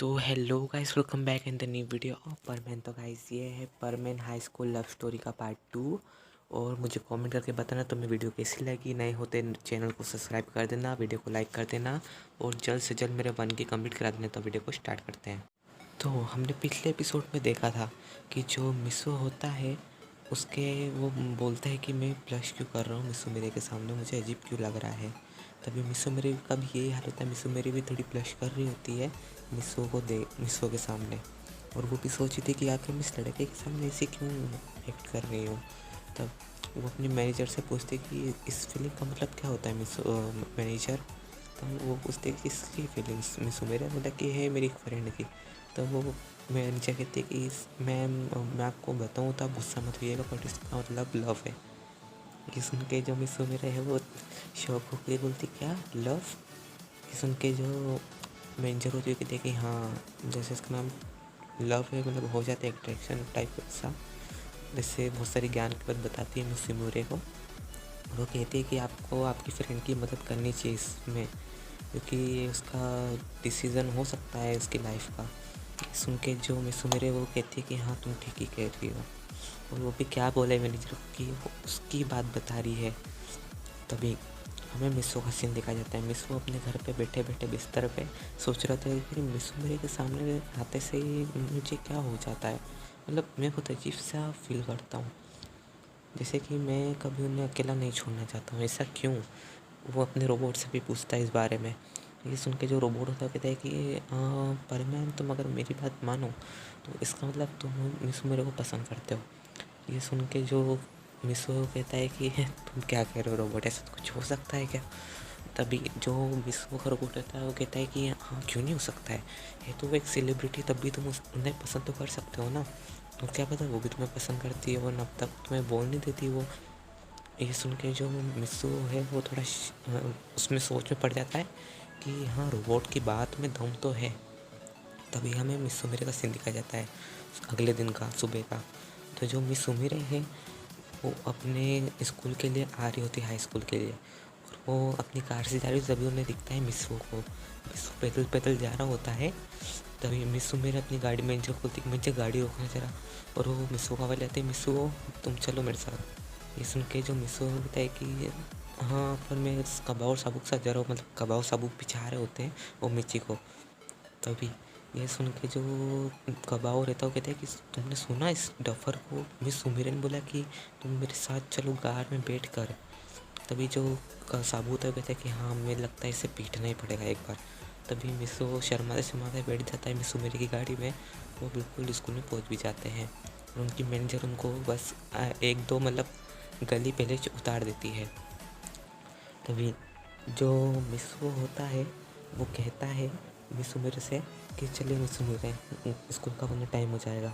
तो hello guys, welcome back in the new video of Perman. तो guys, ये है Perman high school love story का part 2। और मुझे कमेंट करके बताना तुम्हें वीडियो कैसी लगी। नए होते चैनल को सब्सक्राइब कर देना, वीडियो को लाइक कर देना और जल्द से जल्द मेरे 1 की कंप्लीट करा देना। तो वीडियो को स्टार्ट करते हैं। तो हमने पिछले एपिसोड में देखा था कि जो मिसो होता है उसके वो बोलता है कि मैं ब्लश क्यों कर रहा हूँ मिसो मेरे के सामने, मुझे अजीब क्यों लग रहा है। तभी मिसो मेरी का भी यही हाल होता है। मिसो मेरी भी थोड़ी ब्लश कर रही होती है मिसो के सामने। और वो भी सोची थी कि आखिर मैं इस लड़के के सामने ऐसे क्यों एक्ट कर रही हूँ। तब वो अपने मैनेजर से पूछते कि इस फीलिंग का मतलब क्या होता है मैनेजर। तो वो पूछते कि इसकी फीलिंग्स मिसो मेरा मतलब कि है मेरी एक फ्रेंड की। तो वो मैनेजर कहते कि मैम मैं आपको बताऊँ तो आप गुस्सा मत होइएगा, बट इसका मतलब लव है। ये सुन के जो मिसो मेरा है वो शौक हो के बोलती क्या लव। ये सुन के जो मैनेजर होती है कहते कि हाँ, जैसे इसका नाम लव है मतलब हो जाता है अट्रैक्शन टाइप सा। जैसे बहुत सारी ज्ञान की बात बताती है मिस मोरे को। वो कहती है कि आपको आपकी फ्रेंड की मदद करनी चाहिए इसमें, क्योंकि उसका डिसीज़न हो सकता है उसकी लाइफ का। सुन के जो मिस मेरे वो कहती है कि हाँ तुम ठीक ही कह रही हो। और वो भी क्या बोले मैनेजर की, वो उसकी बात बता रही है। तभी हमें मिसो का सीन दिखाया जाता है। मिसो अपने घर पे बैठे बैठे बिस्तर पे सोच रहा था कि मिसो मेरे के सामने आते से ही मुझे क्या हो जाता है। मतलब मैं बहुत अजीब सा फील करता हूँ, जैसे कि मैं कभी उन्हें अकेला नहीं छोड़ना चाहता हूँ। ऐसा क्यों? वो अपने रोबोट से भी पूछता है इस बारे में। ये सुन के जो रोबोट होता है कहता है कि परमैन तुम अगर मेरी बात मानो तो इसका मतलब तुम मिसो मेरे को पसंद करते हो। ये सुन के जो मिसो कहता है कि तुम क्या कह रहे हो रोबोट, ऐसा तो कुछ हो सकता है क्या। तभी जो मिसो का रोबोट रहता है वो कहता है कि हाँ क्यों नहीं हो सकता है, ये तो वो एक सेलिब्रिटी, तब भी तुम उन्हें पसंद तो कर सकते हो ना। तो क्या पता वो भी तुम्हें पसंद करती है और अब तक तुम्हें बोल नहीं देती वो। ये सुन के जो मिसो है वो थोड़ा उसमें सोच में पड़ जाता है कि हाँ रोबोट की बात में दम तो है। तभी हमें मिस सुमिरे का सीन दिखाया जाता है अगले दिन का सुबह का। तो जो मिस सुमिरे है वो अपने स्कूल के लिए आ रही होती है, हाई स्कूल के लिए। और वो अपनी कार से जा रही होती, तभी उन्हें दिखता है मिसो को। मिसो पैदल पैदल जा रहा होता है। तभी मिसो मेरे अपनी गाड़ी में जो बोलती कि मुझे गाड़ी रोकना जरा। और वो मिसो का वाले आते हैं, मिसो तुम चलो मेरे साथ। ये सुन के जो मिसो होता है कि हाँ पर मैं कबाव साबुक साथ जा रहा हूँ, मतलब कबाव साबुक पिछा रहे होते हैं वो मिची को। तभी ये सुन के जो कबाऊ रहता है वो कहता है कि तुमने सुना इस डफर को। मिस सुमिरन ने बोला कि तुम मेरे साथ चलो कार में बैठ कर। तभी जो साबुत है वो कहता है कि हाँ मुझे लगता है इसे पीटना ही पड़ेगा एक बार। तभी मिसो शर्माते शर्माते बैठ जाता है मिस सुमिर की गाड़ी में। वो बिल्कुल स्कूल में पहुंच भी जाते हैं और उनकी मैनेजर उनको बस एक दो मतलब गली पहले उतार देती है। तभी जो मिसो होता है वो कहता है मिसो मेरे से कि चलिए मिसो मेरे स्कूल का वरना टाइम हो जाएगा।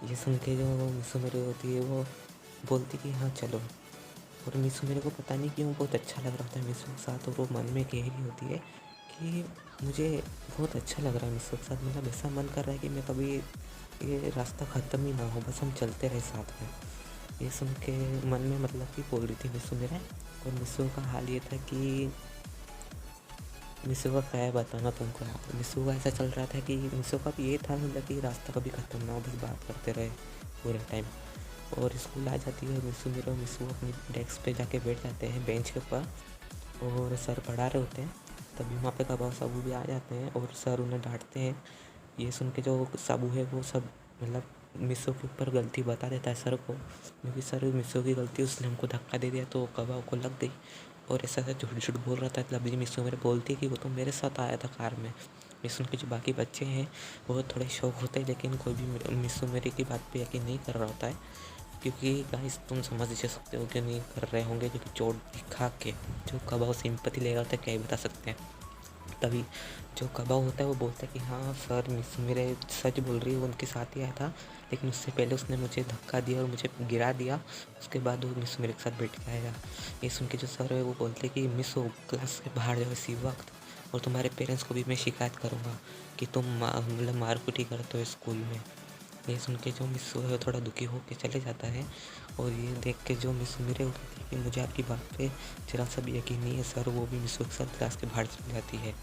ये सुन के जो मिसो मेरे होती है वो बोलती कि हाँ चलो। और मिसो मेरे को पता नहीं क्यों बहुत अच्छा लग रहा था मिसो के साथ। और वो मन में कह रही होती है कि मुझे बहुत अच्छा लग रहा है मिसो के साथ, मतलब ऐसा मन कर रहा है कि मैं कभी ये रास्ता ख़त्म ही ना हो, बस हम चलते रहे साथ में। ये सुन के मन में मतलब कि बोल रही थी मिसो मेरा। और मिसो का हाल ये था कि मिसो का क्या बताना तुमको। मिसो का ऐसा चल रहा था कि मिसो का भी ये था मतलब कि रास्ता कभी ख़त्म ना हो, बस बात करते रहे पूरे टाइम। और स्कूल आ जाती है मिसो मेरा। मिसो अपनी डेस्क पे जाके बैठ जाते हैं बेंच के ऊपर और सर पढ़ा रहे होते हैं। तभी वहाँ पे कबाब साबू भी आ जाते हैं और सर उन्हें डांटते हैं। ये सुन के जो साबू है वो सब मतलब मिसो के ऊपर गलती बता देता है सर को, क्योंकि सर मिसो की गलती उसने हमको धक्का दे दिया तो कबाब को लग गई। और ऐसा ऐसा झूठ झूठ बोल रहा था। तभी मिसो मेरे बोलती है कि वो तो मेरे साथ आया था कार में। ये सुन के जो बाकी बच्चे हैं वो थोड़े शौक होते हैं, लेकिन कोई भी मिसो मेरे की बात पे यकीन नहीं कर रहा होता है। क्योंकि गाइस तुम समझ ही सकते हो कि नहीं कर रहे होंगे, क्योंकि चोट दिखा के जो कबाव सिंपैथी लेगा होता है क्या ही बता सकते हैं। तभी जो कबाऊ होता है वो बोलता है कि हाँ सर मिस मेरे सच बोल रही है, वो उनके साथ ही आया था, लेकिन उससे पहले उसने मुझे धक्का दिया और मुझे गिरा दिया, उसके बाद वो मिस मेरे के साथ बैठ के आएगा। ये सुन के जो सर है वो बोलते हैं कि मिस हो क्लास के बाहर जाओ इसी वक्त, और तुम्हारे पेरेंट्स को भी मैं शिकायत करूँगा कि तुम मतलब मारकुटी करते हो स्कूल में। ये सुन के जो मिस है वो थोड़ा दुखी होकर चले जाता है। और ये देख के जो मिस मेरे वो कहती है कि मुझे आपकी बात पे जरा सा भी यकीन नहीं है सर। वो भी मिस के साथ क्लास के बाहर चली जाती है।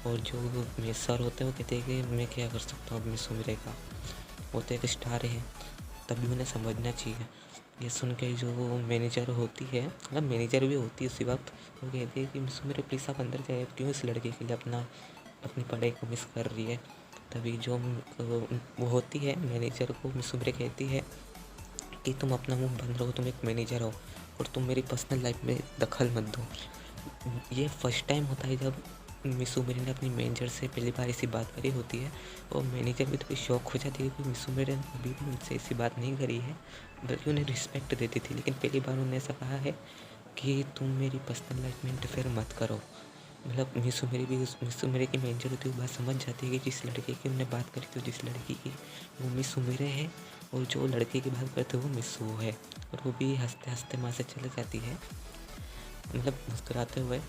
और जो मेरे सर होते हैं वो कहते हैं कि मैं क्या कर सकता हूँ अब मिस सुमिरे का, वो तो एक स्टार है, तभी उन्हें समझना चाहिए। ये सुन के जो मैनेजर होती है, मतलब मैनेजर भी होती है उसी वक्त, वो कहती है कि मिस सुमिरे प्लीज़ आप अंदर जाइए, क्यों इस लड़के के लिए अपनी पढ़ाई को मिस कर रही है। तभी जो वो होती है मैनेजर को मिस सुमिरे कहती है कि तुम अपना मुंह बंद रखो, तुम एक मैनेजर हो और तुम मेरी पर्सनल लाइफ में दखल मत दो। ये फर्स्ट टाइम होता है जब मिस सुमिरे ने अपनी मैनेजर से पहली बार ऐसी बात करी होती है, और मैनेजर भी थोड़ी शौक हो जाती है कि मिस सुमिरे ने अभी भी मुझसे ऐसी बात नहीं करी है, बल्कि उन्हें रिस्पेक्ट देती थी। लेकिन पहली बार उन्होंने ऐसा कहा है कि तुम मेरी पर्सनल लाइफ में इंटरफेयर मत करो। मतलब मिस सुमिरे की मैनेजर होती है, वो बात समझ जाती है कि जिस लड़के की उन्होंने बात करी थी, जिस लड़की की, वो मिस सुमिरे है, और जो लड़के की बात करते हैं वो मिसू है। और वो भी हंसते हंसते वहाँ से चले जाती है, मतलब मुस्कुराते हुए।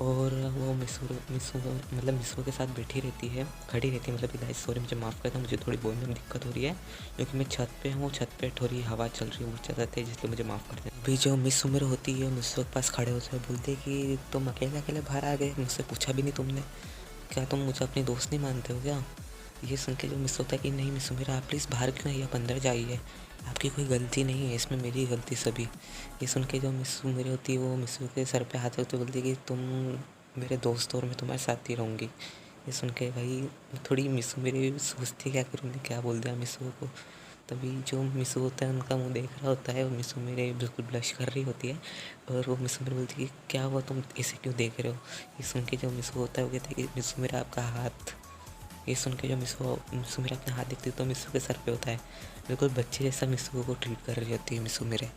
और वो मिसू के साथ बैठी रहती है, खड़ी रहती है। मतलब गाइस सॉरी, मुझे माफ़ करना, मुझे थोड़ी बोलने में दिक्कत हो रही है क्योंकि मैं छत पे हूँ, छत पे थोड़ी हवा चल रही है बहुत ज़्यादा तेज, इसलिए मुझे माफ़ कर देना। अभी जो मिस उम्र होती है मिसू के पास खड़े होते हैं, बोलते हैं कि तुम अकेले अकेले बाहर आ गए, मुझसे पूछा भी नहीं तुमने, क्या तुम मुझे अपनी दोस्त नहीं मानते हो क्या? ये सुन के जो मिस होता है कि नहीं मिस मेरा, आप प्लीज़ बाहर क्यों आई, आप अंदर जाइए, आपकी कोई गलती नहीं है इसमें, मेरी गलती सभी। ये सुन के जो मिस मेरी होती है वो मिस के सर पे हाथ रखते बोलती है कि तुम मेरे दोस्त हो और मैं तुम्हारे साथ ही रहूँगी। ये सुन के भाई थोड़ी मिस मेरी सोचती क्या करूँ, क्या बोल दिया मिसू को। तभी जो मिसू होता है उनका मुंह देख रहा होता है, और मिसू मेरे बिल्कुल ब्लश कर रही होती है, और वो मिसू मेरे बोलती है कि क्या हुआ, तुम ऐसे क्यों देख रहे हो। ये सुन के जो मिसू होता है वो कहते हैं कि मिसू मेरा आपका हाथ। ये सुन के जो मिसू मेरा अपना हाथ देखती है तो मिसू के सर पे होता है, बिल्कुल बच्चे जैसा मिसू को ट्रीट कर रही होती है मिसू मेरे।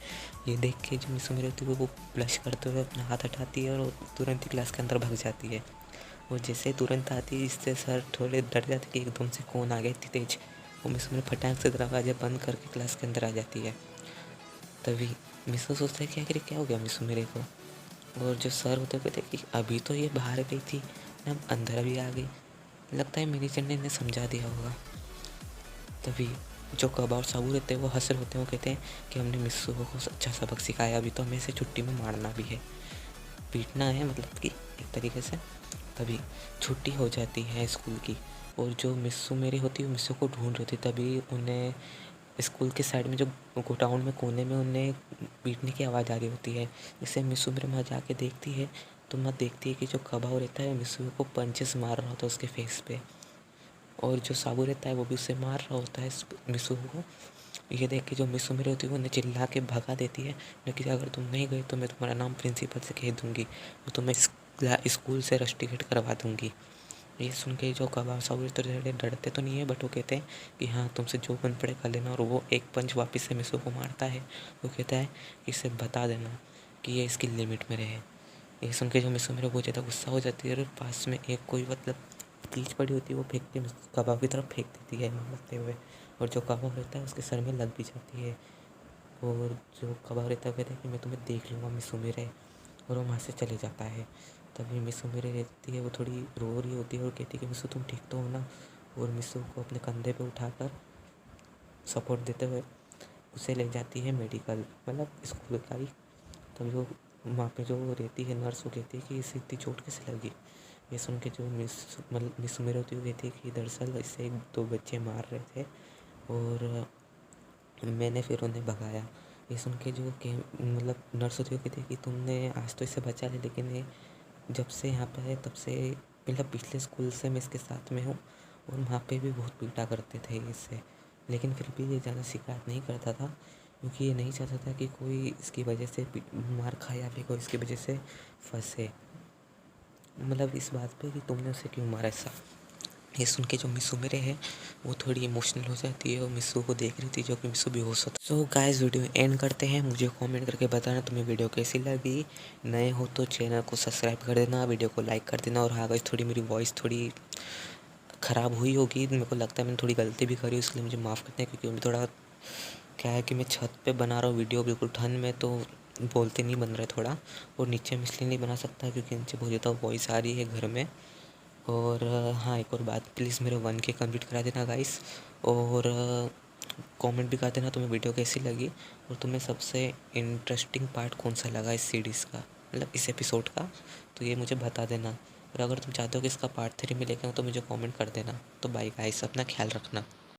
ये देख के जो मिसू मेरे होती है वो ब्लश करते हुए अपना हाथ हटाती है और तुरंत ही क्लास के अंदर भाग जाती है। वो जैसे तुरंत आती है, इससे सर थोड़े डर जाते कि एकदम से कौन आ गया इतनी तेज। वो मिसू मेरे फटाक से दरवाजा बंद करके क्लास के अंदर आ जाती है। तभी मिसू सोचता है कि आखिर क्या हो गया मिसू मेरे को। और जो सर होते कहते कि अभी तो ये बाहर गई थी, अब अंदर भी आ गई, लगता है मैनेजर ने इन्हें समझा दिया होगा। तभी जो कबा और साबू रहते हैं वो हंस रहे होते हैं, वो कहते हैं कि हमने मिस्सू को अच्छा सबक सिखाया, अभी तो हमें इसे छुट्टी में मारना भी है, पीटना है मतलब कि एक तरीके से। तभी छुट्टी हो जाती है स्कूल की, और जो मिस्सू मेरी होती है वो मिस्सू को ढूंढ रही थी। तभी उन्हें स्कूल के साइड में जो गोडाउन में कोने में उन्हें पीटने की आवाज़ आ रही होती है। जिससे मिस्सू मेरे वहाँ जाके देखती है, तो मैं देखती है कि जो कबाव रहता है मिस्सू को पंचेस मार रहा होता है उसके फेस पे, और जो साबू रहता है वो भी उसे मार रहा होता है मिसू को। ये देख के जो मिसू मेरी होती है वो उन्हें चिल्ला के भगा देती है, लेकिन अगर तुम नहीं गए तो मैं तुम्हारा नाम प्रिंसिपल से कह दूँगी, तो तुम्हें स्कूल से रस्टिकेट करवा दूँगी। ये सुन के जो कबाब साबू तो डरते तो नहीं है, बट वो कहते हैं कि हाँ तुमसे जो बन पड़े कर लेना। और वो एक पंच वापस से मिसू को मारता है, वो कहता है कि इसे बता देना कि ये इसकी लिमिट में रहे। ये सुन के जो मिसू मेरे बहुत ज़्यादा गुस्सा हो जाती है, और पास में एक कोई मतलब चीज़ पड़ी होती है वो फेंक के कबाब की तरफ फेंक देती है मारते हुए, और जो कबाब रहता है उसके सर में लग भी जाती है। और जो कबाब रहता है कहता है कि मैं तुम्हें देख लूँगा मिसू मेरे, और वो वहाँ से चले जाता है। तभी मिसू मेरे रहती है, वो थोड़ी रो रही होती है और कहती है कि मिसू तुम ठीक तो हो ना, और मिसू को अपने कंधे पे उठाकर सपोर्ट देते हुए उसे ले जाती है मेडिकल, मतलब स्कूल का ही। तभी वो वहाँ पे जो रहती है नर्स, वो कहती है कि इसे इतनी चोट कैसे लगी। ये सुन के जो मिस मेरे होती हुई कहती है कि दरअसल इससे एक दो बच्चे मार रहे थे, और मैंने फिर उन्हें भगाया। ये सुन के जो कि मतलब नर्स होती हुई कहती है कि तुमने आज तो इसे बचा लिया, लेकिन ये जब से यहाँ पे है तब से, मतलब पिछले स्कूल से मैं इसके साथ में हूँ, और वहाँ पे भी बहुत पीटा करते थे इससे, लेकिन फिर भी ये ज़्यादा शिकायत नहीं करता था, क्योंकि ये नहीं चाहता था कि कोई इसकी वजह से मार खाए या फिर कोई इसकी वजह से फंसे, मतलब इस बात पे कि तुमने उसे क्यों मारा ऐसा। ये सुन के जो मिसू मेरे है वो थोड़ी इमोशनल हो जाती है, और मिसू को देख रही थी जो कि मिसू बेहोश होता। सो गाइस वीडियो एंड करते हैं, मुझे कमेंट करके बताना तुम्हें वीडियो कैसी लगी। नए हो तो चैनल को सब्सक्राइब कर देना, वीडियो को लाइक कर देना। और हाँ गाइस थोड़ी मेरी वॉइस थोड़ी ख़राब हुई होगी, मेरे को लगता है मैंने थोड़ी गलती भी करी, इसलिए मुझे माफ़ करते हैं, क्योंकि मैं थोड़ा क्या है कि मैं छत पे बना रहा हूँ वीडियो बिल्कुल ठंड में, तो बोलते नहीं बन रहा है थोड़ा, और नीचे मैं इसलिए नहीं बना सकता क्योंकि नीचे बहुत ज़्यादा वॉइस आ रही है घर में। और हाँ एक और बात, प्लीज़ मेरे 1K कंप्लीट करा देना गाइस, और कमेंट भी कर देना तुम्हें वीडियो कैसी लगी, और तुम्हें सबसे इंटरेस्टिंग पार्ट कौन सा लगा इस सीरीज़ का, मतलब इस एपिसोड का, तो ये मुझे बता देना। और अगर तुम चाहते हो कि इसका पार्ट 3 में लेकर आऊँ तो मुझे कमेंट कर देना। तो बाय गाइस, अपना ख्याल रखना।